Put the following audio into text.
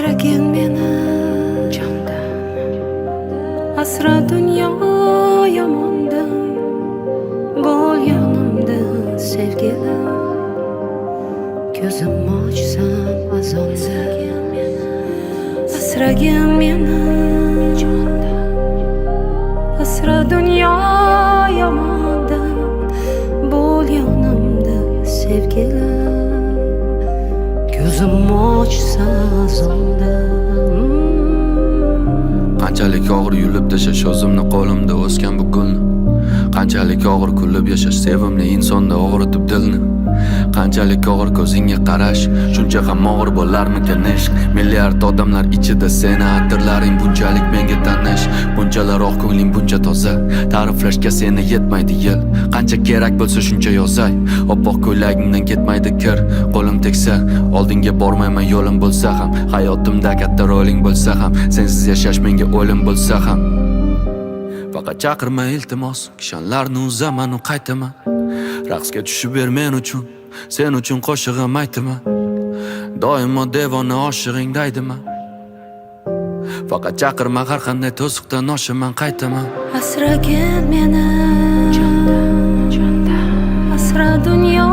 asragin meni jondan, asra dunyo yomondan, bo'l yonimda sevgilim, ko'zim ochsam azonda. Asragin meni jondan, asra dunyo yomondan, bo'l yonimda sevgilim, ko'zim ochsa azonda. Qanchalik og'ir yulib tashash o'zimni qo'limda o'sgan bu gulni, qanchalik og'ir kulib yashash sevimli insonda og'ritib dilni, qanchalik og'ir ko'zingga qarash, shuncha ham og'ir bo'larmikan ishq. Milliard odamlar ichida seni atirlaring bunchalik menga tanish, bunchalar oq ko'ngling buncha toza, ta'riflashga seni yetmaydi yil. Qancha kerak bo'lsa shuncha yozay, oppoq ko'ylagingdan ketmaydi kir. Qo'lim tegsa oldinga bormayman, yo'lim bo'lsa ham, hayotimda katta roling bo'lsa ham, sensiz yashash menga o'lim bo'lsa ham. Faqat chaqirma iltimos, kishanlarni uzaman u qaytaman. Raqsga tushib ber men uchun, sen uchun qo'shig'im aytaman. Doimo devona oshig'ing daydiman. Faqat chaqirma, har qanday to'siqdan oshaman qaytaman. Asragin meni jondan, asra dunyo